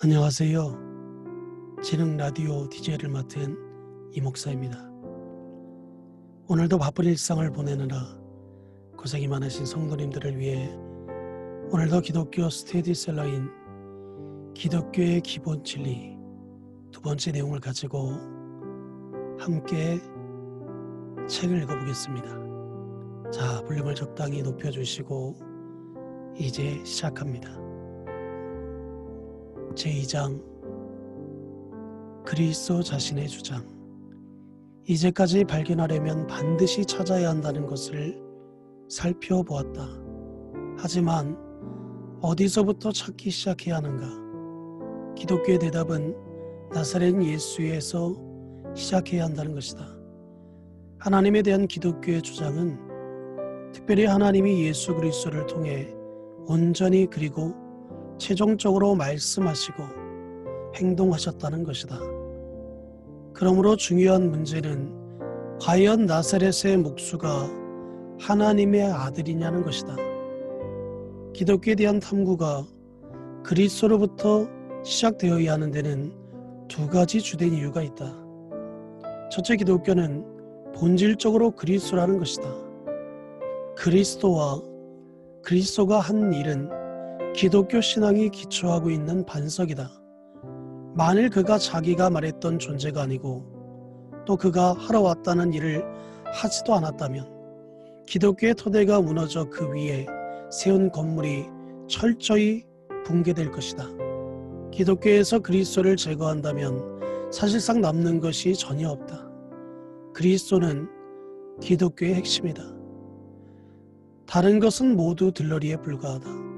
안녕하세요. 지능 라디오 DJ를 맡은 이 목사입니다. 오늘도 바쁜 일상을 보내느라 고생이 많으신 성도님들을 위해 오늘도 기독교 스테디셀러인 기독교의 기본 진리 두 번째 내용을 가지고 함께 책을 읽어보겠습니다. 자, 볼륨을 적당히 높여주시고 이제 시작합니다. 제2장 그리스도 자신의 주장. 이제까지 발견하려면 반드시 찾아야 한다는 것을 살펴보았다. 하지만 어디서부터 찾기 시작해야 하는가? 기독교의 대답은 나사렛 예수에서 시작해야 한다는 것이다. 하나님에 대한 기독교의 주장은 특별히 하나님이 예수 그리스도를 통해 온전히 그리고 최종적으로 말씀하시고 행동하셨다는 것이다. 그러므로 중요한 문제는 과연 나사렛의 목수가 하나님의 아들이냐는 것이다. 기독교에 대한 탐구가 그리스도로부터 시작되어야 하는 데는 두 가지 주된 이유가 있다. 첫째, 기독교는 본질적으로 그리스도라는 것이다. 그리스도가 한 일은 기독교 신앙이 기초하고 있는 반석이다. 만일 그가 자기가 말했던 존재가 아니고 또 그가 하러 왔다는 일을 하지도 않았다면 기독교의 토대가 무너져 그 위에 세운 건물이 철저히 붕괴될 것이다. 기독교에서 그리스도를 제거한다면 사실상 남는 것이 전혀 없다. 그리스도는 기독교의 핵심이다. 다른 것은 모두 들러리에 불과하다.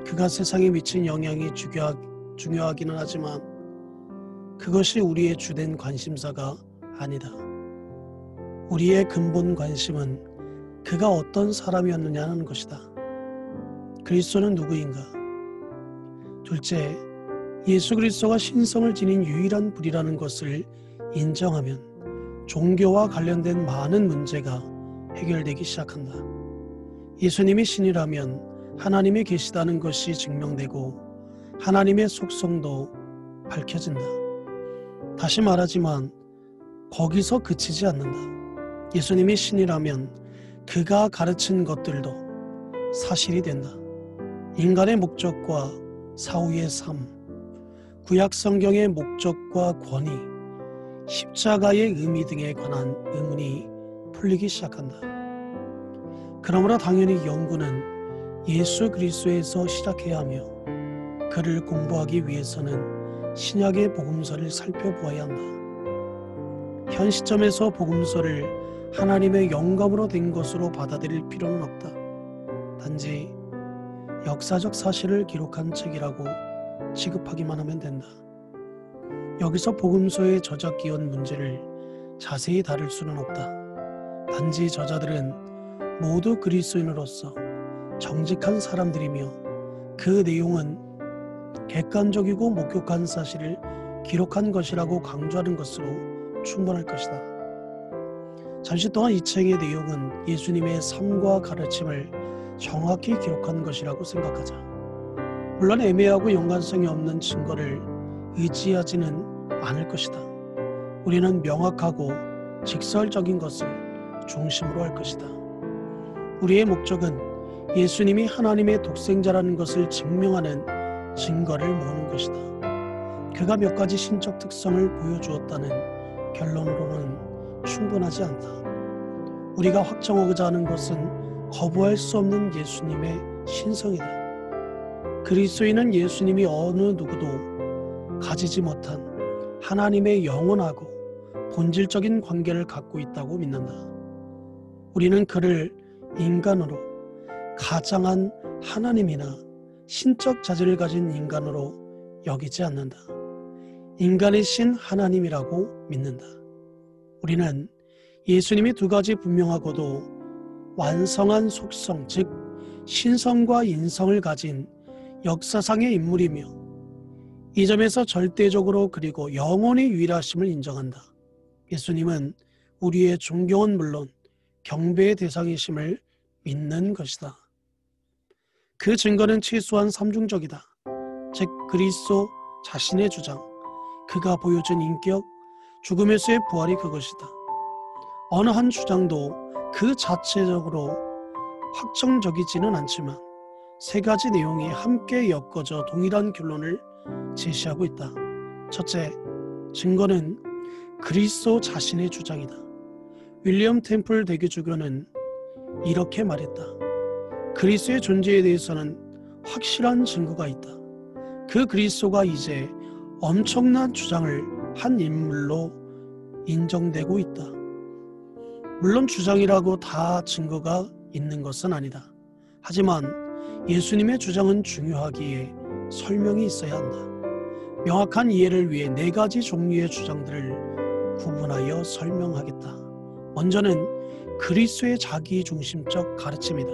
그가 세상에 미친 영향이 중요하기는 하지만 그것이 우리의 주된 관심사가 아니다. 우리의 근본 관심은 그가 어떤 사람이었느냐는 것이다. 그리스도는 누구인가? 둘째, 예수 그리스도가 신성을 지닌 유일한 분이라는 것을 인정하면 종교와 관련된 많은 문제가 해결되기 시작한다. 예수님이 신이라면 하나님이 계시다는 것이 증명되고 하나님의 속성도 밝혀진다. 다시 말하지만 거기서 그치지 않는다. 예수님이 신이라면 그가 가르친 것들도 사실이 된다. 인간의 목적과 사후의 삶, 구약 성경의 목적과 권위, 십자가의 의미 등에 관한 의문이 풀리기 시작한다. 그러므로 당연히 연구는 예수 그리스도에서 시작해야 하며 그를 공부하기 위해서는 신약의 복음서를 살펴보아야 한다. 현 시점에서 복음서를 하나님의 영감으로 된 것으로 받아들일 필요는 없다. 단지 역사적 사실을 기록한 책이라고 취급하기만 하면 된다. 여기서 복음서의 저작 기원 문제를 자세히 다룰 수는 없다. 단지 저자들은 모두 그리스도인으로서 정직한 사람들이며 그 내용은 객관적이고 목격한 사실을 기록한 것이라고 강조하는 것으로 충분할 것이다. 잠시 동안 이 책의 내용은 예수님의 삶과 가르침을 정확히 기록한 것이라고 생각하자. 물론 애매하고 연관성이 없는 증거를 의지하지는 않을 것이다. 우리는 명확하고 직설적인 것을 중심으로 할 것이다. 우리의 목적은 예수님이 하나님의 독생자라는 것을 증명하는 증거를 모으는 것이다. 그가 몇 가지 신적 특성을 보여주었다는 결론으로는 충분하지 않다. 우리가 확정하고자 하는 것은 거부할 수 없는 예수님의 신성이다. 그리스도인은 예수님이 어느 누구도 가지지 못한 하나님의 영원하고 본질적인 관계를 갖고 있다고 믿는다. 우리는 그를 인간으로 가장한 하나님이나 신적 자질을 가진 인간으로 여기지 않는다. 인간의 신 하나님이라고 믿는다. 우리는 예수님이 두 가지 분명하고도 완성한 속성, 즉 신성과 인성을 가진 역사상의 인물이며 이 점에서 절대적으로 그리고 영원히 유일하심을 인정한다. 예수님은 우리의 존경은 물론 경배의 대상이심을 믿는 것이다. 그 증거는 최소한 삼중적이다. 즉 그리스도 자신의 주장, 그가 보여준 인격, 죽음에서의 부활이 그것이다. 어느 한 주장도 그 자체적으로 확정적이지는 않지만 세 가지 내용이 함께 엮어져 동일한 결론을 제시하고 있다. 첫째, 증거는 그리스도 자신의 주장이다. 윌리엄 템플 대교주교는 이렇게 말했다. 그리스도의 존재에 대해서는 확실한 증거가 있다. 그 그리스도가 이제 엄청난 주장을 한 인물로 인정되고 있다. 물론 주장이라고 다 증거가 있는 것은 아니다. 하지만 예수님의 주장은 중요하기에 설명이 있어야 한다. 명확한 이해를 위해 네 가지 종류의 주장들을 구분하여 설명하겠다. 먼저는 그리스도의 자기중심적 가르침이다.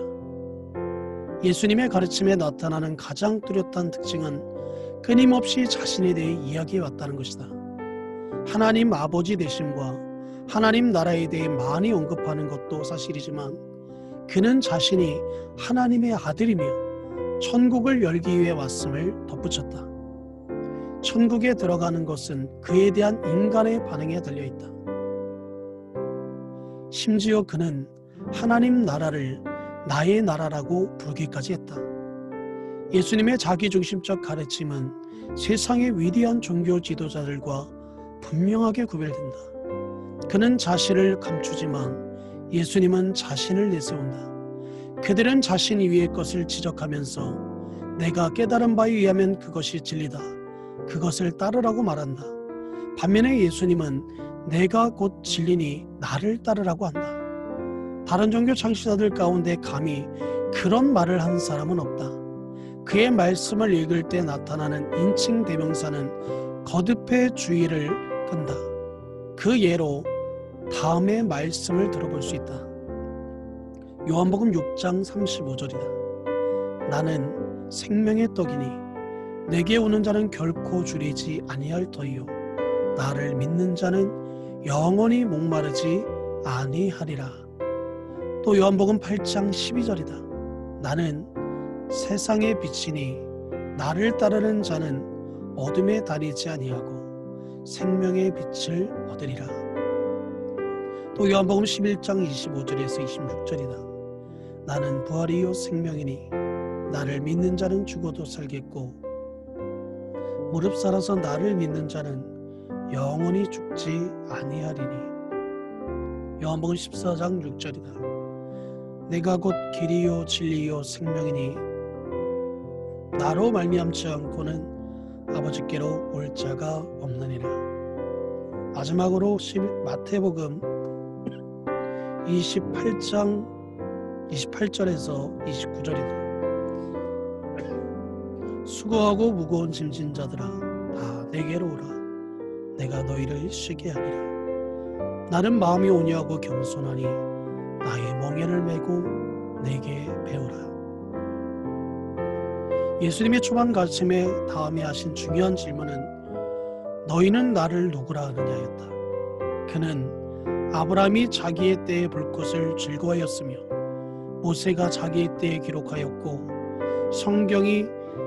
예수님의 가르침에 나타나는 가장 뚜렷한 특징은 끊임없이 자신에 대해 이야기해왔다는 것이다. 하나님 아버지 되심과 하나님 나라에 대해 많이 언급하는 것도 사실이지만 그는 자신이 하나님의 아들이며 천국을 열기 위해 왔음을 덧붙였다. 천국에 들어가는 것은 그에 대한 인간의 반응에 달려있다. 심지어 그는 하나님 나라를 나의 나라라고 부르기까지 했다. 예수님의 자기중심적 가르침은 세상의 위대한 종교 지도자들과 분명하게 구별된다. 그는 자신을 감추지만 예수님은 자신을 내세운다. 그들은 자신 위의 것을 지적하면서 내가 깨달은 바에 의하면 그것이 진리다. 그것을 따르라고 말한다. 반면에 예수님은 내가 곧 진리니 나를 따르라고 한다. 다른 종교 창시자들 가운데 감히 그런 말을 한 사람은 없다. 그의 말씀을 읽을 때 나타나는 인칭 대명사는 거듭의 주의를 끈다. 그 예로 다음의 말씀을 들어볼 수 있다. 요한복음 6장 35절이다. 나는 생명의 떡이니 내게 오는 자는 결코 줄이지 아니할 터이요 나를 믿는 자는 영원히 목마르지 아니하리라. 또 요한복음 8장 12절이다. 나는 세상의 빛이니 나를 따르는 자는 어둠에 다니지 아니하고 생명의 빛을 얻으리라. 또 요한복음 11장 25절에서 26절이다. 나는 부활이요 생명이니 나를 믿는 자는 죽어도 살겠고 무릎 살아서 나를 믿는 자는 영원히 죽지 아니하리니. 요한복음 14장 6절이다. 내가 곧 길이요 진리요 생명이니 나로 말미암지 않고는 아버지께로 올 자가 없느니라. 마지막으로 마태복음 28장 28절에서 29절이다. 수고하고 무거운 짐진 자들아 다 내게로 오라. 내가 너희를 쉬게 하리라. 나는 마음이 온유하고 겸손하니 나의 멍에를 메고 내게 배우라. 예수님의 초반 가르침에 다음에 하신 중요한 질문은 너희는 나를 누구라 하느냐였다. 그는 아브라함이 자기의 때에 볼 것을 즐거워하였으며 모세가 자기의 때에 기록하였고 성경이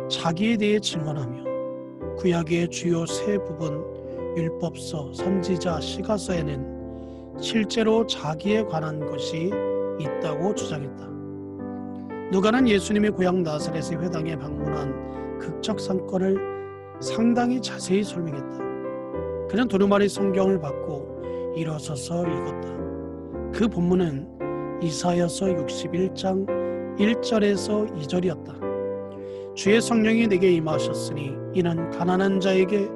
자기에 대해 증언하며 구약의 주요 세 부분 율법서, 선지자, 시가서에는 실제로 자기에 관한 것이 있다고 주장했다. 누가는 예수님의 고향 나사렛의 회당에 방문한 극적 사건을 상당히 자세히 설명했다. 그는 두루마리 성경을 받고 일어서서 읽었다. 그 본문은 이사야서 61장 1절에서 2절이었다. 주의 성령이 내게 임하셨으니 이는 가난한 자에게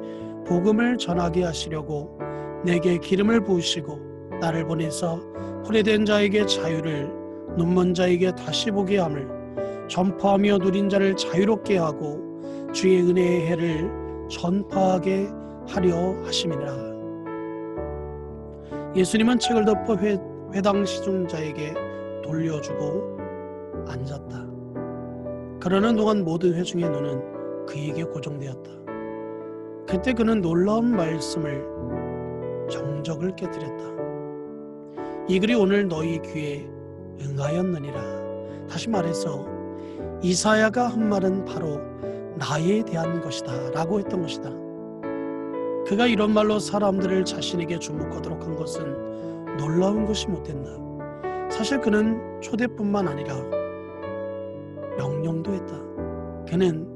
복음을 전하게 하시려고 내게 기름을 부으시고 나를 보내서 후레된 자에게 자유를 눈먼 자에게 다시 보게 함을 전파하며 누린 자를 자유롭게 하고 주의 은혜의 해를 전파하게 하려 하심이라. 예수님은 책을 덮어 회당 시중자에게 돌려주고 앉았다. 그러는 동안 모든 회중의 눈은 그에게 고정되었다. 그때 그는 놀라운 말씀을 정적을 깨뜨렸다. 이 글이 오늘 너희 귀에 응하였느니라. 다시 말해서 이사야가 한 말은 바로 나에 대한 것이다 라고 했던 것이다. 그가 이런 말로 사람들을 자신에게 주목하도록 한 것은 놀라운 것이 못했나. 사실 그는 초대뿐만 아니라 명령도 했다. 그는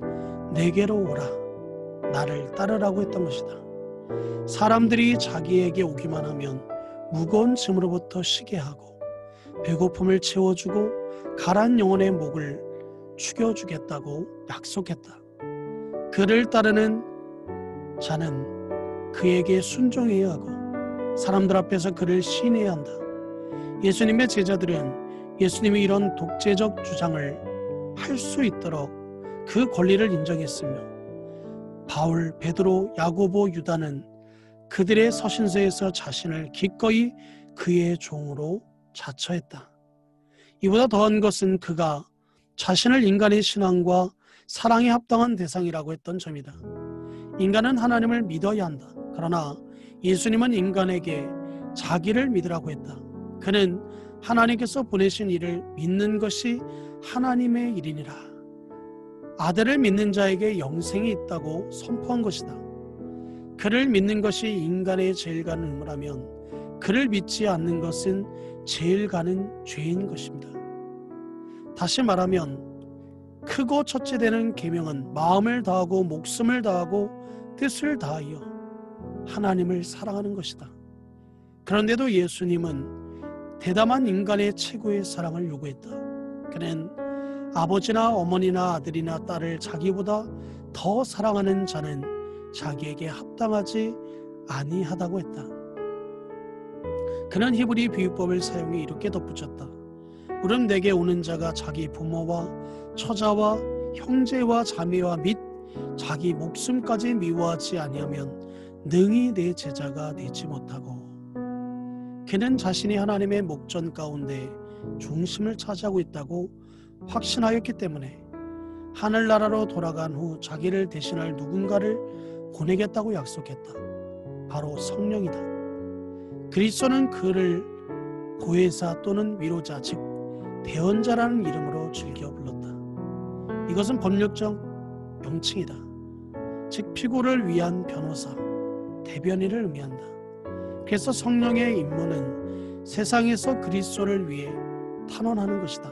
내게로 오라, 나를 따르라고 했던 것이다. 사람들이 자기에게 오기만 하면 무거운 짐으로부터 쉬게 하고 배고픔을 채워주고 가란 영혼의 목을 축여주겠다고 약속했다. 그를 따르는 자는 그에게 순종해야 하고 사람들 앞에서 그를 시인해야 한다. 예수님의 제자들은 예수님이 이런 독재적 주장을 할 수 있도록 그 권리를 인정했으며 바울, 베드로, 야고보, 유다는 그들의 서신서에서 자신을 기꺼이 그의 종으로 자처했다. 이보다 더한 것은 그가 자신을 인간의 신앙과 사랑에 합당한 대상이라고 했던 점이다. 인간은 하나님을 믿어야 한다. 그러나 예수님은 인간에게 자기를 믿으라고 했다. 그는 하나님께서 보내신 이를 믿는 것이 하나님의 일이니라. 아들을 믿는 자에게 영생이 있다고 선포한 것이다. 그를 믿는 것이 인간의 제일 가는 의무라면 그를 믿지 않는 것은 제일 가는 죄인 것입니다. 다시 말하면 크고 첫째 되는 계명은 마음을 다하고 목숨을 다하고 뜻을 다하여 하나님을 사랑하는 것이다. 그런데도 예수님은 대담한 인간의 최고의 사랑을 요구했다. 그는 아버지나 어머니나 아들이나 딸을 자기보다 더 사랑하는 자는 자기에게 합당하지 아니하다고 했다. 그는 히브리 비유법을 사용해 이렇게 덧붙였다. 물은 내게 오는 자가 자기 부모와 처자와 형제와 자매와 및 자기 목숨까지 미워하지 아니하면 능히 내 제자가 되지 못하고, 그는 자신이 하나님의 목전 가운데 중심을 차지하고 있다고 확신하였기 때문에 하늘나라로 돌아간 후 자기를 대신할 누군가를 보내겠다고 약속했다. 바로 성령이다. 그리스도는 그를 보혜사 또는 위로자, 즉 대언자라는 이름으로 즐겨 불렀다. 이것은 법률적 명칭이다. 즉 피고를 위한 변호사, 대변인을 의미한다. 그래서 성령의 임무는 세상에서 그리스도를 위해 탄원하는 것이다.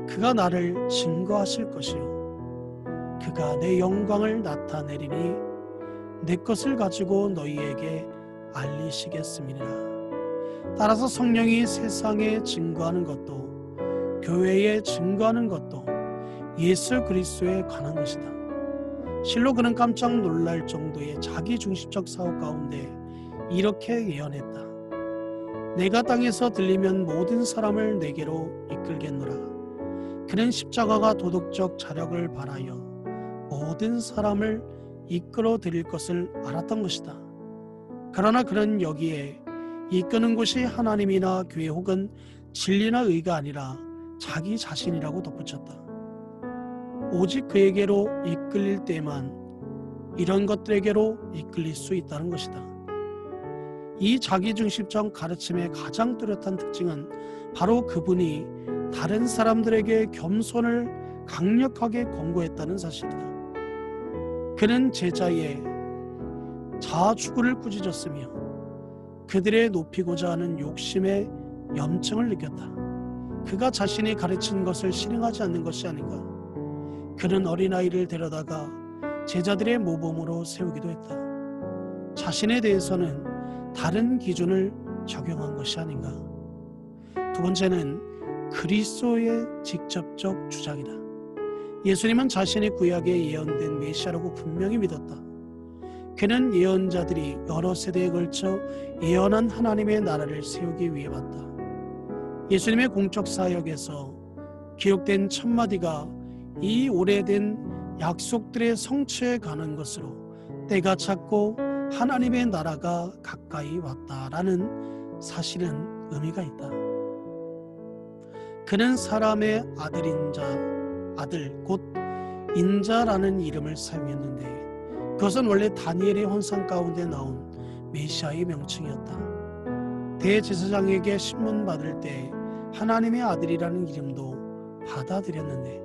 그가 나를 증거하실 것이요 그가 내 영광을 나타내리니 내 것을 가지고 너희에게 알리시겠음이니라. 따라서 성령이 세상에 증거하는 것도 교회에 증거하는 것도 예수 그리스도에 관한 것이다. 실로 그는 깜짝 놀랄 정도의 자기중심적 사고 가운데 이렇게 예언했다. 내가 땅에서 들리면 모든 사람을 내게로 이끌겠노라. 그는 십자가가 도덕적 자력을 발하여 모든 사람을 이끌어 드릴 것을 알았던 것이다. 그러나 그는 여기에 이끄는 곳이 하나님이나 교회 혹은 진리나 의가 아니라 자기 자신이라고 덧붙였다. 오직 그에게로 이끌릴 때만 이런 것들에게로 이끌릴 수 있다는 것이다. 이 자기중심적 가르침의 가장 뚜렷한 특징은 바로 그분이 다른 사람들에게 겸손을 강력하게 권고했다는 사실이다. 그는 제자의 자아추구를 꾸짖었으며 그들의 높이고자 하는 욕심의 염증을 느꼈다. 그가 자신이 가르친 것을 실행하지 않는 것이 아닌가. 그는 어린아이를 데려다가 제자들의 모범으로 세우기도 했다. 자신에 대해서는 다른 기준을 적용한 것이 아닌가. 두 번째는 그리스도의 직접적 주장이다. 예수님은 자신이 구약에 예언된 메시아라고 분명히 믿었다. 그는 예언자들이 여러 세대에 걸쳐 예언한 하나님의 나라를 세우기 위해 왔다. 예수님의 공적 사역에서 기록된 첫마디가 이 오래된 약속들의 성취에 관한 것으로 때가 찼고 하나님의 나라가 가까이 왔다라는 사실은 의미가 있다. 그는 사람의 아들인 자, 아들 곧 인자라는 이름을 사용했는데 그것은 원래 다니엘의 환상 가운데 나온 메시아의 명칭이었다. 대제사장에게 신문 받을 때 하나님의 아들이라는 이름도 받아들였는데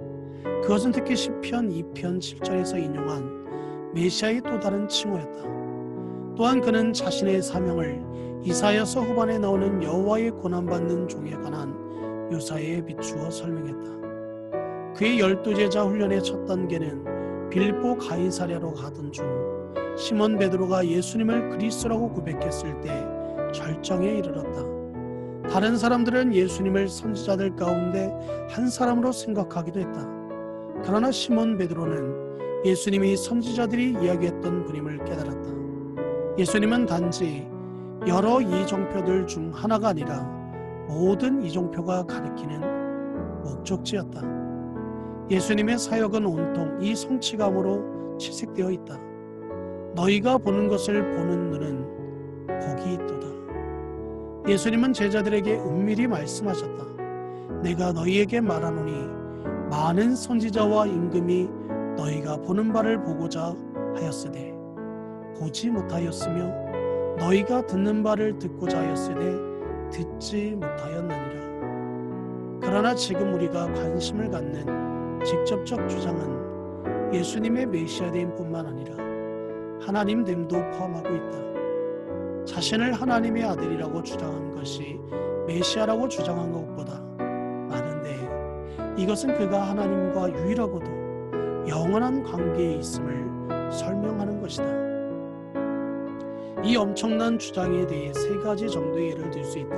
그것은 특히 시편 2편 7절에서 인용한 메시아의 또 다른 칭호였다. 또한 그는 자신의 사명을 이사야서 후반에 나오는 여호와의 고난받는 종에 관한 묘사에 비추어 설명했다. 그의 12제자 훈련의 첫 단계는 빌립보 가이사랴로 가던 중 시몬 베드로가 예수님을 그리스도라고 고백했을 때 절정에 이르렀다. 다른 사람들은 예수님을 선지자들 가운데 한 사람으로 생각하기도 했다. 그러나 시몬 베드로는 예수님이 선지자들이 이야기했던 분임을 깨달았다. 예수님은 단지 여러 이정표들 중 하나가 아니라 모든 이정표가 가리키는 목적지였다. 예수님의 사역은 온통 이 성취감으로 채색되어 있다. 너희가 보는 것을 보는 눈은 복이 있도다. 예수님은 제자들에게 은밀히 말씀하셨다. 내가 너희에게 말하노니 많은 선지자와 임금이 너희가 보는 바를 보고자 하였으되 보지 못하였으며 너희가 듣는 바를 듣고자 하였으되 듣지 못하였느니라. 그러나 지금 우리가 관심을 갖는 직접적 주장은 예수님의 메시아됨 뿐만 아니라 하나님됨도 포함하고 있다. 자신을 하나님의 아들이라고 주장한 것이 메시아라고 주장한 것보다 많은데, 이것은 그가 하나님과 유일하고도 영원한 관계에 있음을 설명하는 것이다. 이 엄청난 주장에 대해 세 가지 정도의 예를 들 수 있다.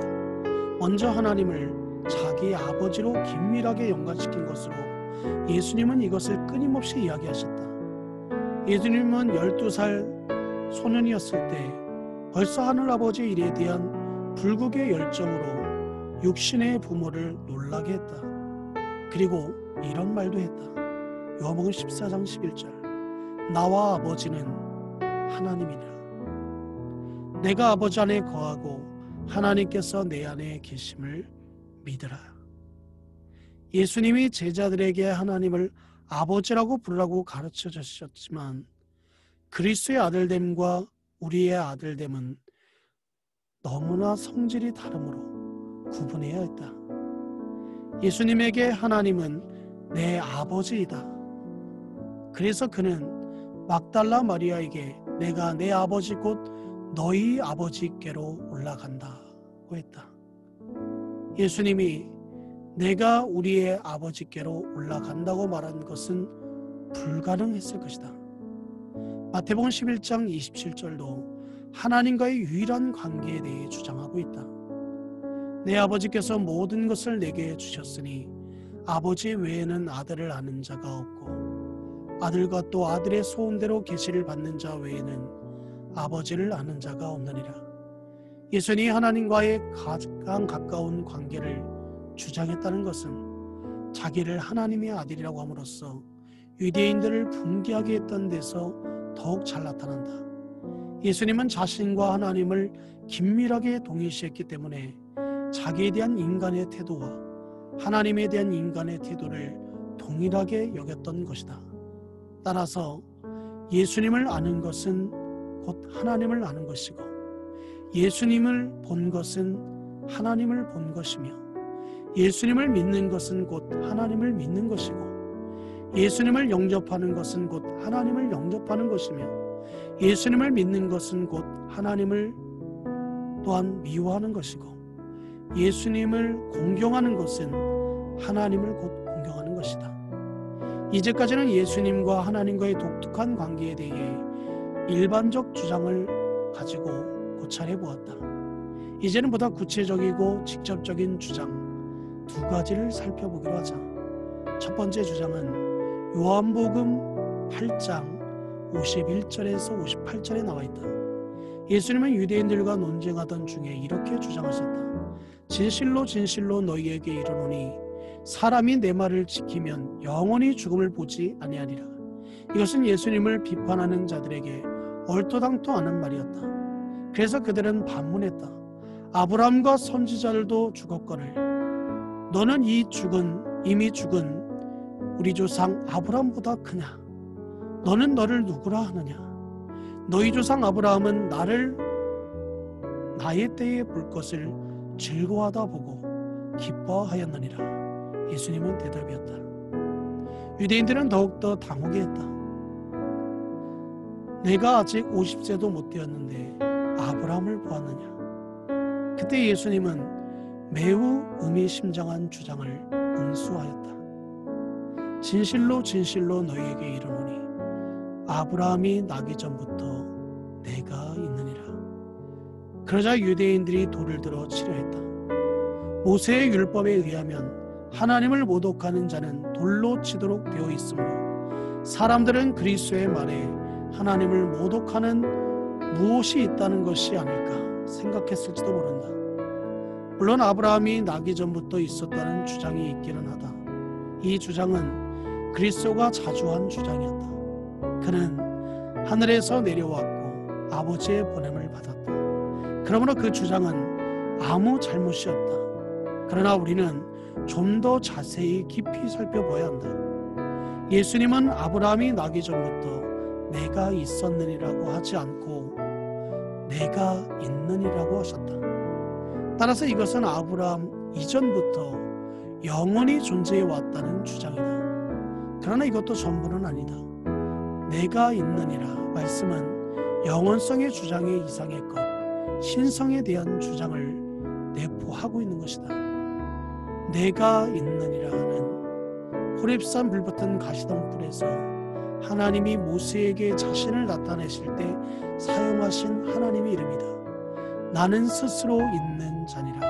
먼저 하나님을 자기 아버지로 긴밀하게 연관시킨 것으로 예수님은 이것을 끊임없이 이야기하셨다. 예수님은 12살 소년이었을 때 벌써 하늘아버지의 일에 대한 불국의 열정으로 육신의 부모를 놀라게 했다. 그리고 이런 말도 했다. 요한복음 14장 11절, 나와 아버지는 하나님이라. 내가 아버지 안에 거하고 하나님께서 내 안에 계심을 믿으라. 예수님이 제자들에게 하나님을 아버지라고 부르라고 가르쳐 주셨지만 그리스도의 아들됨과 우리의 아들됨은 너무나 성질이 다르므로 구분해야 했다. 예수님에게 하나님은 내 아버지이다. 그래서 그는 막달라 마리아에게 내가 내 아버지 곧 너희 아버지께로 올라간다고 했다. 예수님이 내가 우리의 아버지께로 올라간다고 말한 것은 불가능했을 것이다. 마태복음 11장 27절도 하나님과의 유일한 관계에 대해 주장하고 있다. 내 아버지께서 모든 것을 내게 주셨으니 아버지 외에는 아들을 아는 자가 없고 아들과 또 아들의 소원대로 계시를 받는 자 외에는 아버지를 아는 자가 없느니라. 예수님이 하나님과의 가장 가까운 관계를 주장했다는 것은 자기를 하나님의 아들이라고 함으로써 유대인들을 붕괴하게 했던 데서 더욱 잘 나타난다. 예수님은 자신과 하나님을 긴밀하게 동일시했기 때문에 자기에 대한 인간의 태도와 하나님에 대한 인간의 태도를 동일하게 여겼던 것이다. 따라서 예수님을 아는 것은 곧 하나님을 아는 것이고 예수님을 본 것은 하나님을 본 것이며 예수님을 믿는 것은 곧 하나님을 믿는 것이고 예수님을 영접하는 것은 곧 하나님을 영접하는 것이며 예수님을 믿는 것은 곧 하나님을 또한 미워하는 것이고 예수님을 공경하는 것은 하나님을 곧 공경하는 것이다. 이제까지는 예수님과 하나님과의 독특한 관계에 대해 일반적 주장을 가지고 고찰해 보았다. 이제는 보다 구체적이고 직접적인 주장 두 가지를 살펴보기로 하자. 첫 번째 주장은 요한복음 8장 51절에서 58절에 나와 있다. 예수님은 유대인들과 논쟁하던 중에 이렇게 주장하셨다. 진실로 진실로 너희에게 이르노니 사람이 내 말을 지키면 영원히 죽음을 보지 아니하리라. 이것은 예수님을 비판하는 자들에게 얼토당토 않은 말이었다. 그래서 그들은 반문했다. 아브라함과 선지자들도 죽었거늘 너는 이미 죽은 우리 조상 아브라함보다 크냐? 너는 너를 누구라 하느냐? 너희 조상 아브라함은 나의 때에 볼 것을 즐거워하다 보고 기뻐하였느니라. 예수님은 대답이었다. 유대인들은 더욱더 당혹해했다. 내가 아직 50세도 못 되었는데 아브라함을 보았느냐? 그때 예수님은 매우 의미심장한 주장을 응수하였다. 진실로 진실로 너희에게 이르노니 아브라함이 나기 전부터 내가 있느니라. 그러자 유대인들이 돌을 들어 치려했다. 모세의 율법에 의하면 하나님을 모독하는 자는 돌로 치도록 되어 있으므로 사람들은 그리스도의 말에 하나님을 모독하는 무엇이 있다는 것이 아닐까 생각했을지도 모른다. 물론 아브라함이 나기 전부터 있었다는 주장이 있기는 하다. 이 주장은 그리스도가 자주 한 주장이었다. 그는 하늘에서 내려왔고 아버지의 보냄을 받았다. 그러므로 그 주장은 아무 잘못이 없다. 그러나 우리는 좀 더 자세히 깊이 살펴봐야 한다. 예수님은 아브라함이 나기 전부터 내가 있었느니라고 하지 않고 내가 있느니라고 하셨다. 따라서 이것은 아브라함 이전부터 영원히 존재해 왔다는 주장이다. 그러나 이것도 전부는 아니다. 내가 있느니라 말씀은 영원성의 주장의 이상의 것, 신성에 대한 주장을 내포하고 있는 것이다. 내가 있느니라 하는 호렙산 불붙은 가시덤불에서 하나님이 모세에게 자신을 나타내실 때 사용하신 하나님의 이름이다. 나는 스스로 있는 자니라.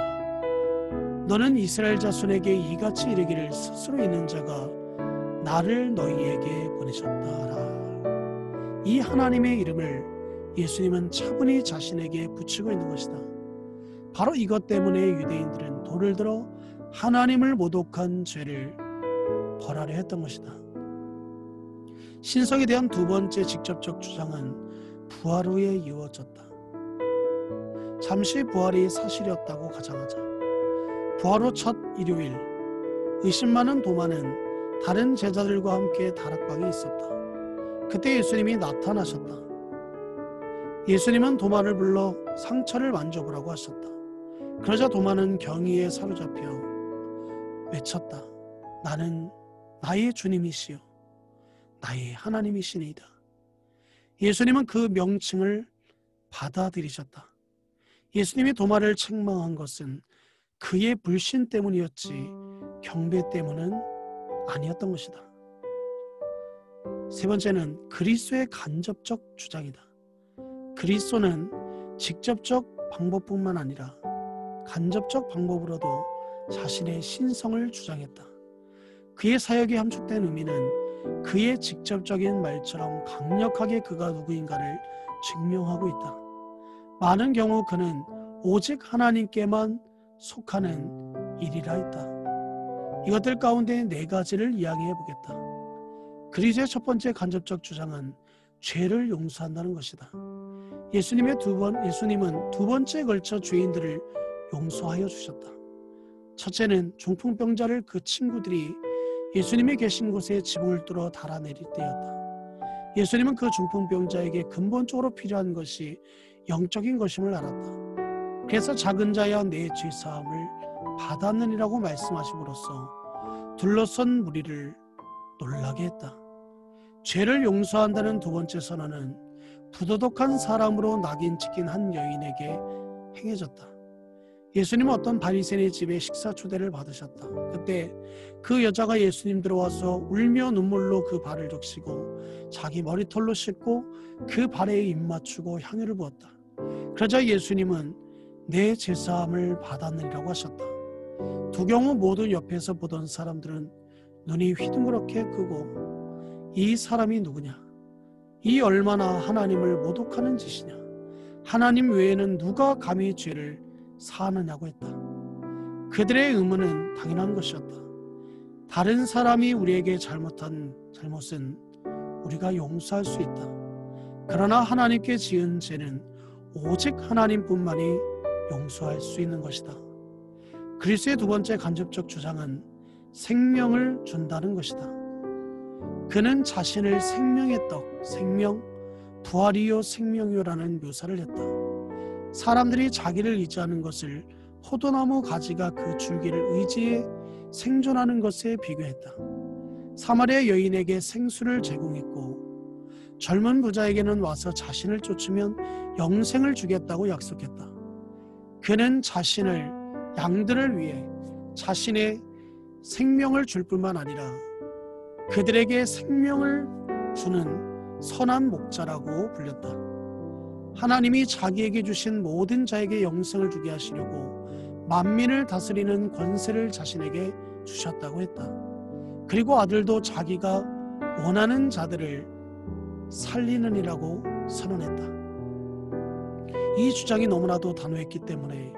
너는 이스라엘 자손에게 이같이 이르기를 스스로 있는 자가 나를 너희에게 보내셨다라. 이 하나님의 이름을 예수님은 차분히 자신에게 붙이고 있는 것이다. 바로 이것 때문에 유대인들은 돌을 들어 하나님을 모독한 죄를 벌하려 했던 것이다. 신성에 대한 두 번째 직접적 주장은 부활 후에 이루어졌다. 잠시 부활이 사실이었다고 가정하자. 부활 후 첫 일요일, 의심 많은 도마는 다른 제자들과 함께 다락방에 있었다. 그때 예수님이 나타나셨다. 예수님은 도마를 불러 상처를 만져보라고 하셨다. 그러자 도마는 경의에 사로잡혀 외쳤다. 나는 나의 주님이시요 나의 하나님이시니이다. 예수님은 그 명칭을 받아들이셨다. 예수님이 도마를 책망한 것은 그의 불신 때문이었지 경배 때문은 아니었던 것이다. 세 번째는 그리스도의 간접적 주장이다. 그리스도는 직접적 방법뿐만 아니라 간접적 방법으로도 자신의 신성을 주장했다. 그의 사역에 함축된 의미는 그의 직접적인 말처럼 강력하게 그가 누구인가를 증명하고 있다. 많은 경우 그는 오직 하나님께만 속하는 일이라 했다. 이것들 가운데 네 가지를 이야기해 보겠다. 그리스도의 첫 번째 간접적 주장은 죄를 용서한다는 것이다. 예수님은 두 번째에 걸쳐 죄인들을 용서하여 주셨다. 첫째는 중풍병자를 그 친구들이 예수님이 계신 곳에 지붕을 뚫어 달아내릴 때였다. 예수님은 그 중풍병자에게 근본적으로 필요한 것이 영적인 것임을 알았다. 그래서 작은 자야 내 죄사함을 받았느니라고 말씀하심으로써 둘러선 무리를 놀라게 했다. 죄를 용서한다는 두 번째 선언은 부도덕한 사람으로 낙인 찍힌 한 여인에게 행해졌다. 예수님은 어떤 바리새인의 집에 식사 초대를 받으셨다. 그때 그 여자가 예수님 들어와서 울며 눈물로 그 발을 적시고 자기 머리털로 씻고 그 발에 입 맞추고 향유를 부었다. 그러자 예수님은 내 제사함을 받았느니라고 하셨다. 두 경우 모두 옆에서 보던 사람들은 눈이 휘둥그렇게 끄고 이 사람이 누구냐? 이 얼마나 하나님을 모독하는 짓이냐? 하나님 외에는 누가 감히 죄를 사느냐고 했다. 그들의 의문은 당연한 것이었다. 다른 사람이 우리에게 잘못한 잘못은 우리가 용서할 수 있다. 그러나 하나님께 지은 죄는 오직 하나님뿐만이 용서할 수 있는 것이다. 그리스도의 두 번째 간접적 주장은 생명을 준다는 것이다. 그는 자신을 생명의 떡, 생명, 부활이요 생명이요라는 묘사를 했다. 사람들이 자기를 의지하는 것을 포도나무 가지가 그 줄기를 의지해 생존하는 것에 비교했다. 사마리아 여인에게 생수를 제공했고 젊은 부자에게는 와서 자신을 쫓으면 영생을 주겠다고 약속했다. 그는 자신을 양들을 위해 자신의 생명을 줄 뿐만 아니라 그들에게 생명을 주는 선한 목자라고 불렸다. 하나님이 자기에게 주신 모든 자에게 영생을 주게 하시려고 만민을 다스리는 권세를 자신에게 주셨다고 했다. 그리고 아들도 자기가 원하는 자들을 살리느니라고 선언했다. 이 주장이 너무나도 단호했기 때문에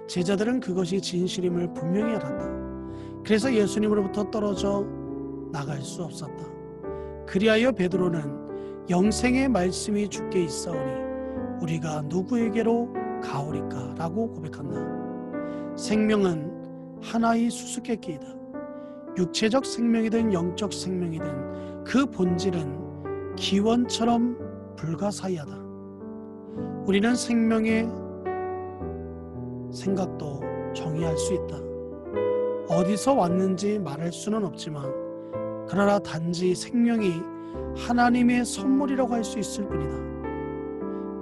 제자들은 그것이 진실임을 분명히 알았다. 그래서 예수님으로부터 떨어져 나갈 수 없었다. 그리하여 베드로는 영생의 말씀이 주께 있사오니 우리가 누구에게로 가오리까? 라고 고백한다. 생명은 하나의 수수께끼이다. 육체적 생명이든 영적 생명이든 그 본질은 기원처럼 불가사의하다. 우리는 생명의 생각도 정의할 수 있다. 어디서 왔는지 말할 수는 없지만 그러나 단지 생명이 하나님의 선물이라고 할 수 있을 뿐이다.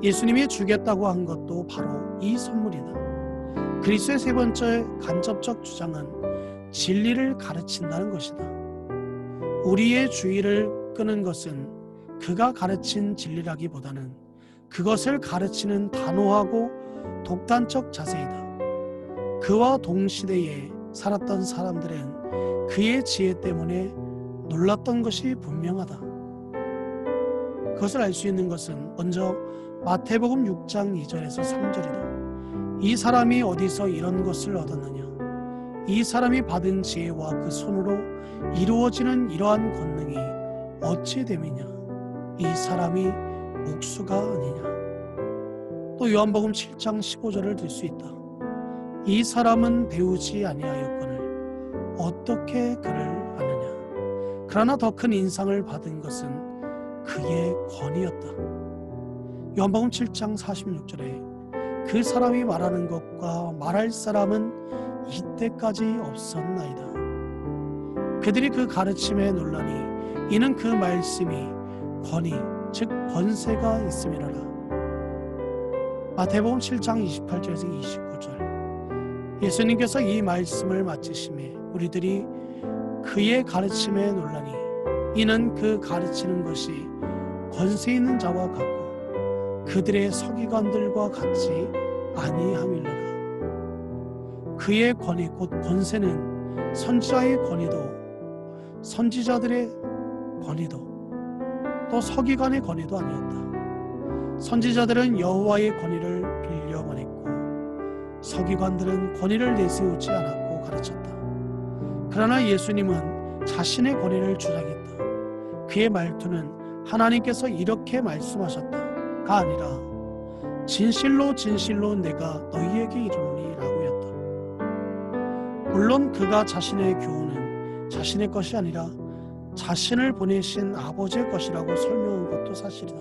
예수님이 주겠다고 한 것도 바로 이 선물이다. 그리스도의 세 번째 간접적 주장은 진리를 가르친다는 것이다. 우리의 주의를 끄는 것은 그가 가르친 진리라기보다는 그것을 가르치는 단호하고 독단적 자세이다. 그와 동시대에 살았던 사람들은 그의 지혜 때문에 놀랐던 것이 분명하다. 그것을 알 수 있는 것은 먼저 마태복음 6장 2절에서 3절이다. 이 사람이 어디서 이런 것을 얻었느냐? 이 사람이 받은 지혜와 그 손으로 이루어지는 이러한 권능이 어찌 됨이냐? 이 사람이 목수가 아니냐? 또 요한복음 7장 15절을 들 수 있다. 이 사람은 배우지 아니하였거늘 어떻게 그를 아느냐? 그러나 더 큰 인상을 받은 것은 그의 권위였다. 요한복음 7장 46절에 그 사람이 말하는 것과 말할 사람은 이때까지 없었나이다. 그들이 그 가르침에 놀라니 이는 그 말씀이 권위 즉 권세가 있음이라라. 마태복음 7장 28절에서 29절 예수님께서 이 말씀을 마치심에 우리들이 그의 가르침에 놀라니 이는 그 가르치는 것이 권세 있는 자와 같고 그들의 서기관들과 같지 아니함일러라. 그의 권위 곧 권세는 선지자의 권위도 선지자들의 권위도 또 서기관의 권위도 아니었다. 선지자들은 여호와의 권위를 빌려원했고 서기관들은 권위를 내세우지 않았고 가르쳤다. 그러나 예수님은 자신의 권위를 주장했다. 그의 말투는 하나님께서 이렇게 말씀하셨다가 아니라 진실로 진실로 내가 너희에게 이르노니 라고였다. 물론 그가 자신의 교훈은 자신의 것이 아니라 자신을 보내신 아버지의 것이라고 설명한 것도 사실이다.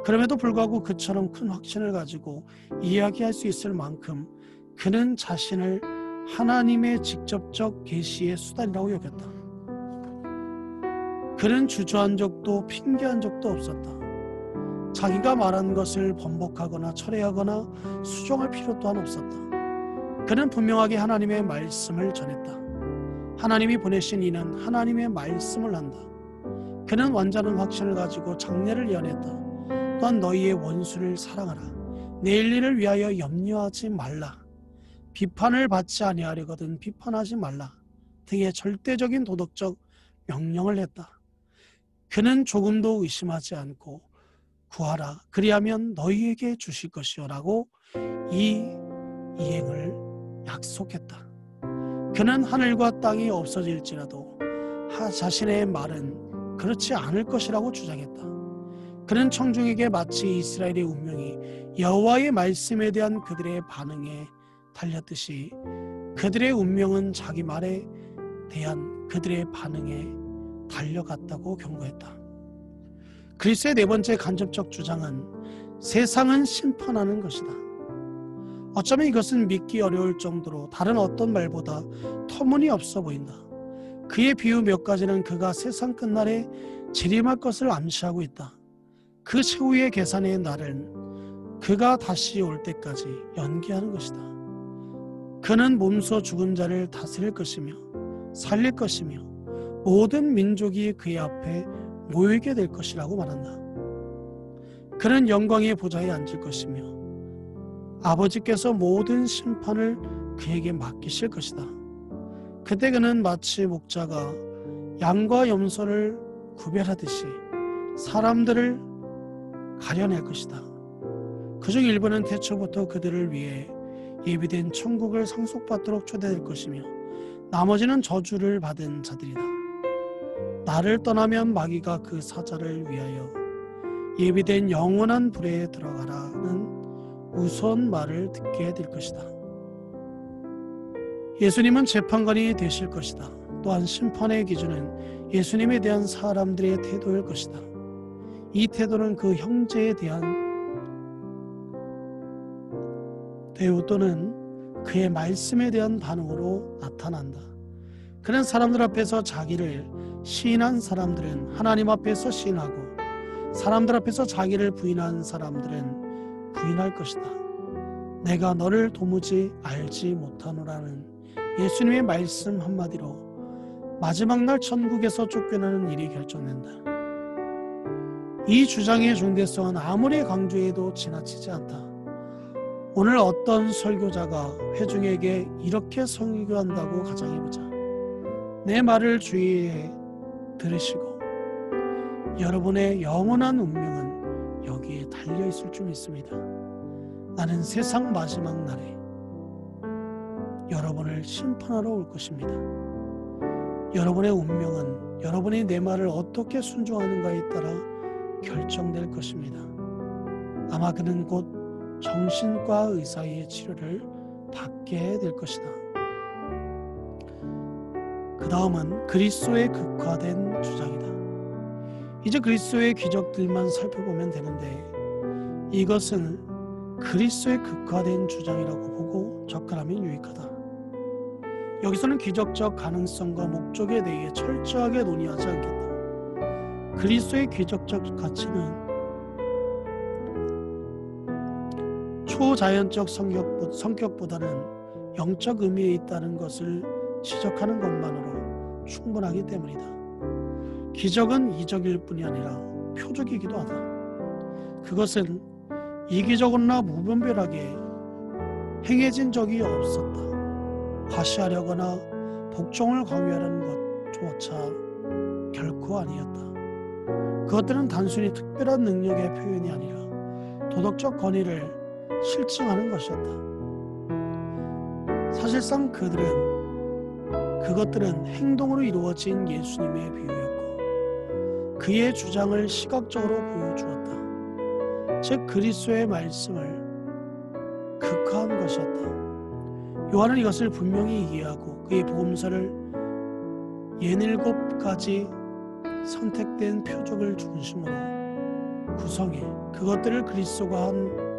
그럼에도 불구하고 그처럼 큰 확신을 가지고 이야기할 수 있을 만큼 그는 자신을 하나님의 직접적 계시의 수단이라고 여겼다. 그는 주저한 적도 핑계한 적도 없었다. 자기가 말한 것을 번복하거나 철회하거나 수정할 필요 또한 없었다. 그는 분명하게 하나님의 말씀을 전했다. 하나님이 보내신 이는 하나님의 말씀을 한다. 그는 완전한 확신을 가지고 장래를 예언했다. 또한 너희의 원수를 사랑하라. 내일 일을 위하여 염려하지 말라. 비판을 받지 아니하려거든 비판하지 말라 등의 절대적인 도덕적 명령을 했다. 그는 조금도 의심하지 않고 구하라 그리하면 너희에게 주실 것이요 라고 이 이행을 약속했다. 그는 하늘과 땅이 없어질지라도 자신의 말은 그렇지 않을 것이라고 주장했다. 그는 청중에게 마치 이스라엘의 운명이 여호와의 말씀에 대한 그들의 반응에 달렸듯이 그들의 운명은 자기 말에 대한 그들의 반응에 달려갔다고 경고했다. 그리스도의 네 번째 간접적 주장은 세상은 심판하는 것이다. 어쩌면 이것은 믿기 어려울 정도로 다른 어떤 말보다 터무니없어 보인다. 그의 비유 몇 가지는 그가 세상 끝날에 재림할 것을 암시하고 있다. 그 최후의 계산의 날은 그가 다시 올 때까지 연기하는 것이다. 그는 몸소 죽은 자를 다스릴 것이며 살릴 것이며 모든 민족이 그의 앞에 모이게 될 것이라고 말한다. 그는 영광의 보좌에 앉을 것이며 아버지께서 모든 심판을 그에게 맡기실 것이다. 그때 그는 마치 목자가 양과 염소를 구별하듯이 사람들을 가려낼 것이다. 그중 일부는 태초부터 그들을 위해 예비된 천국을 상속받도록 초대될 것이며 나머지는 저주를 받은 자들이다. 나를 떠나면 마귀가 그 사자를 위하여 예비된 영원한 불에 들어가라는 무서운 말을 듣게 될 것이다. 예수님은 재판관이 되실 것이다. 또한 심판의 기준은 예수님에 대한 사람들의 태도일 것이다. 이 태도는 그 형제에 대한 대우 또는 그의 말씀에 대한 반응으로 나타난다. 그는 사람들 앞에서 자기를 시인한 사람들은 하나님 앞에서 시인하고 사람들 앞에서 자기를 부인한 사람들은 부인할 것이다. 내가 너를 도무지 알지 못하노라는 예수님의 말씀 한마디로 마지막 날 천국에서 쫓겨나는 일이 결정된다. 이 주장의 중대성은 아무리 강조해도 지나치지 않다. 오늘 어떤 설교자가 회중에게 이렇게 설교한다고 가정해보자. 내 말을 주의해 들으시고 여러분의 영원한 운명은 여기에 달려있을 줄 믿습니다. 나는 세상 마지막 날에 여러분을 심판하러 올 것입니다. 여러분의 운명은 여러분이 내 말을 어떻게 순종하는가에 따라 결정될 것입니다. 아마 그는 곧 정신과 의사의 치료를 받게 될 것이다. 그 다음은 그리스도의 극화된 주장이다. 이제 그리스도의 기적들만 살펴보면 되는데 이것은 그리스도의 극화된 주장이라고 보고 접근하면 유익하다. 여기서는 기적적 가능성과 목적에 대해 철저하게 논의하지 않겠다. 그리스도의 기적적 가치는 초자연적 성격보다는 영적 의미에 있다는 것을 지적하는 것만으로 충분하기 때문이다. 기적은 이적일 뿐이 아니라 표적이기도 하다. 그것은 이기적으로나 무분별하게 행해진 적이 없었다. 과시하려거나 복종을 강요하려는 것조차 결코 아니었다. 그것들은 단순히 특별한 능력의 표현이 아니라 도덕적 권위를 실증하는 것이었다. 사실상 그것들은 행동으로 이루어진 예수님의 비유였고 그의 주장을 시각적으로 보여주었다. 즉 그리스도의 말씀을 극화한 것이었다. 요한은 이것을 분명히 이해하고 그의 복음서를 67가지 선택된 표적을 중심으로 구성해 그것들을 그리스도가 한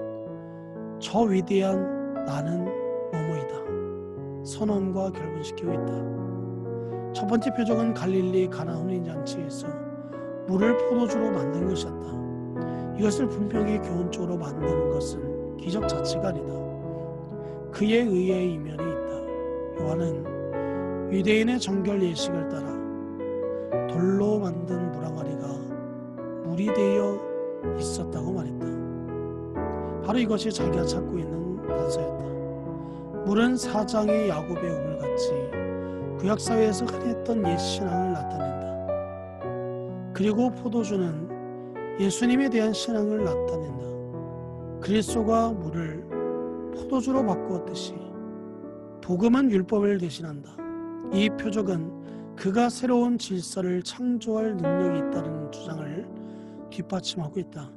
저 위대한 나는 뭐뭐이다 선언과 결분시키고 있다. 첫 번째 표적은 갈릴리 가나 혼인 잔치에서 물을 포도주로 만든 것이었다. 이것을 분명히 교훈적으로 만드는 것은 기적 자체가 아니다. 그에 의해 이면이 있다. 요한은 유대인의 정결 예식을 따라 돌로 만든 물항아리가 물이 되어 있었다고 말했다. 바로 이것이 자기가 찾고 있는 단서였다. 물은 사장의 야곱의 우물같이 구약사회에서 흔했던 옛 신앙을 나타낸다. 그리고 포도주는 예수님에 대한 신앙을 나타낸다. 그리스도가 물을 포도주로 바꾸었듯이 복음은 율법을 대신한다. 이 표적은 그가 새로운 질서를 창조할 능력이 있다는 주장을 뒷받침하고 있다.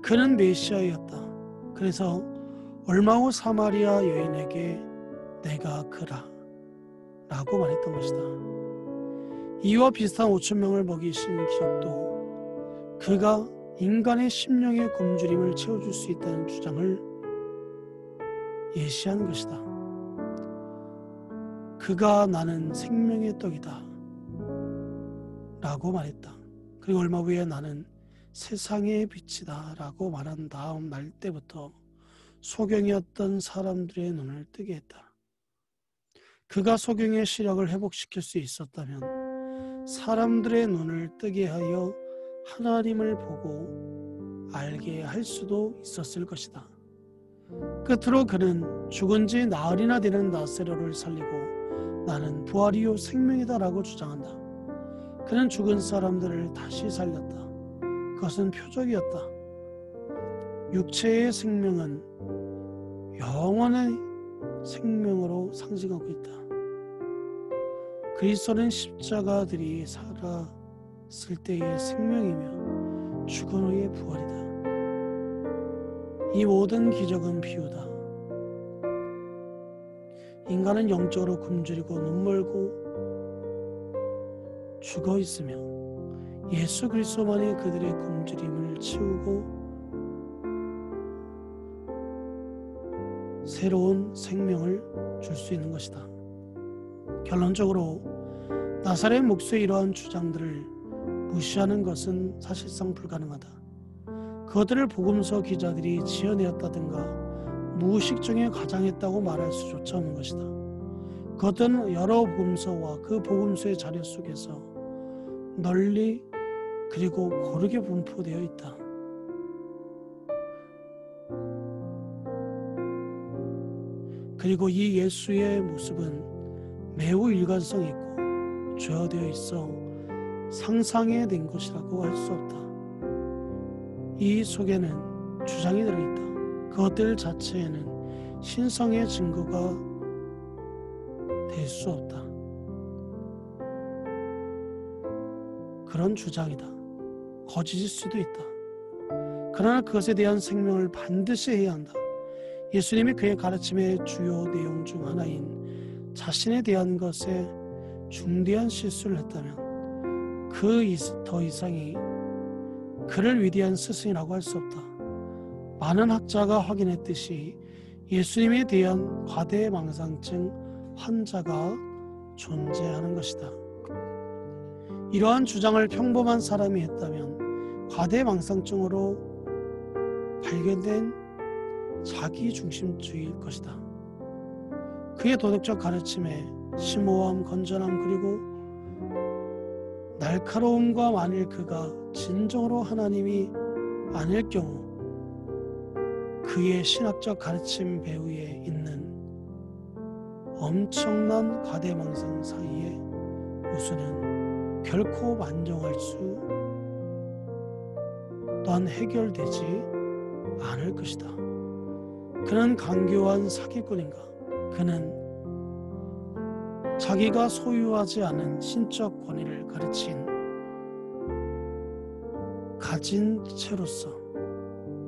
그는 메시아였다. 그래서 얼마 후 사마리아 여인에게 내가 그라 라고 말했던 것이다. 이와 비슷한 5,000명을 먹이신 기적도 그가 인간의 심령의 굶주림을 채워줄 수 있다는 주장을 예시한 것이다. 그가 나는 생명의 떡이다 라고 말했다. 그리고 얼마 후에 나는 세상의 빛이다 라고 말한 다음 날 때부터 소경이었던 사람들의 눈을 뜨게 했다. 그가 소경의 시력을 회복시킬 수 있었다면 사람들의 눈을 뜨게 하여 하나님을 보고 알게 할 수도 있었을 것이다. 끝으로 그는 죽은 지 나흘이나 되는 나세로를 살리고 나는 부활이요 생명이다 라고 주장한다. 그는 죽은 사람들을 다시 살렸다. 그것은 표적이었다. 육체의 생명은 영원의 생명으로 상징하고 있다. 그리스도는 십자가들이 살았을 때의 생명이며 죽은 후의 부활이다. 이 모든 기적은 비유다. 인간은 영적으로 굶주리고 눈멀고 죽어 있으며 예수 그리스도만이 그들의 굶주림을 채우고 새로운 생명을 줄 수 있는 것이다. 결론적으로 나사렛 목수의 이러한 주장들을 무시하는 것은 사실상 불가능하다. 그것들을 복음서 기자들이 지어내었다든가 무의식중에 가장했다고 말할 수조차 없는 것이다. 그것은 여러 복음서와 그 복음서의 자료 속에서 널리 그리고 고르게 분포되어 있다. 그리고 이 예수의 모습은 매우 일관성 있고 조화되어 있어 상상해낸 것이라고 할 수 없다. 이 속에는 주장이 들어있다. 그것들 자체에는 신성의 증거가 될 수 없다. 그런 주장이다. 거짓일 수도 있다. 그러나 그것에 대한 생명을 반드시 해야 한다. 예수님이 그의 가르침의 주요 내용 중 하나인 자신에 대한 것에 중대한 실수를 했다면 그 더 이상이 그를 위대한 스승이라고 할 수 없다. 많은 학자가 확인했듯이 예수님에 대한 과대망상증 환자가 존재하는 것이다. 이러한 주장을 평범한 사람이 했다면 과대망상증으로 발견된 자기중심주의일 것이다. 그의 도덕적 가르침에 심오함, 건전함 그리고 날카로움과 만일 그가 진정으로 하나님이 아닐 경우 그의 신학적 가르침 배후에 있는 엄청난 과대망상 사이에 우수는 결코 만족할 수 또한 해결되지 않을 것이다. 그는 강교한 사기꾼인가? 그는 자기가 소유하지 않은 신적 권위를 가진 채로서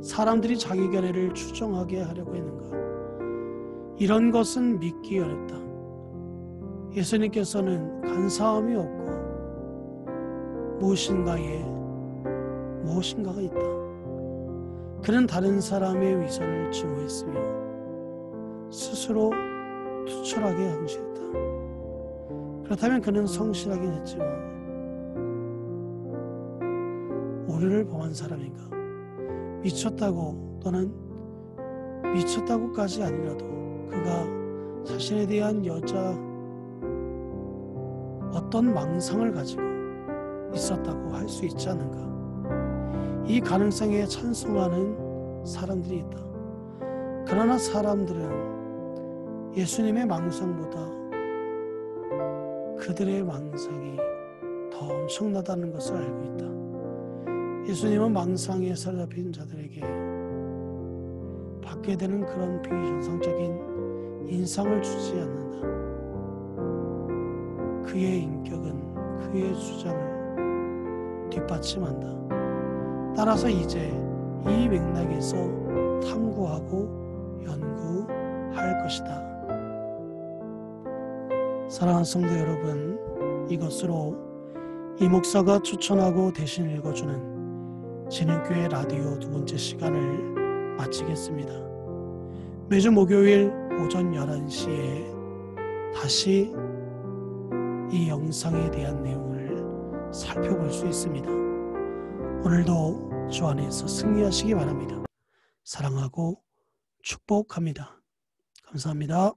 사람들이 자기 견해를 추정하게 하려고 했는가? 이런 것은 믿기 어렵다. 예수님께서는 간사함이 없고 무엇인가가 있다. 그는 다른 사람의 위선을 증오했으며 스스로 투철하게 항시했다. 그렇다면 그는 성실하긴 했지만 오류를 범한 사람인가? 미쳤다고 또는 미쳤다고까지 아니라도 그가 자신에 대한 어떤 망상을 가지고 있었다고 할 수 있지 않은가? 이 가능성에 찬성하는 사람들이 있다. 그러나 사람들은 예수님의 망상보다 그들의 망상이 더 엄청나다는 것을 알고 있다. 예수님은 망상에 사로잡힌 자들에게 받게 되는 그런 비정상적인 인상을 주지 않는다. 그의 인격은 그의 주장을 뒷받침한다. 따라서 이제 이 맥락에서 탐구하고 연구할 것이다. 사랑하는 성도 여러분, 이것으로 이 목사가 추천하고 대신 읽어주는 진행교회 라디오 두 번째 시간을 마치겠습니다. 매주 목요일 오전 11시에 다시 이 영상에 대한 내용을 살펴볼 수 있습니다. 오늘도 주 안에서 승리하시기 바랍니다. 사랑하고 축복합니다. 감사합니다.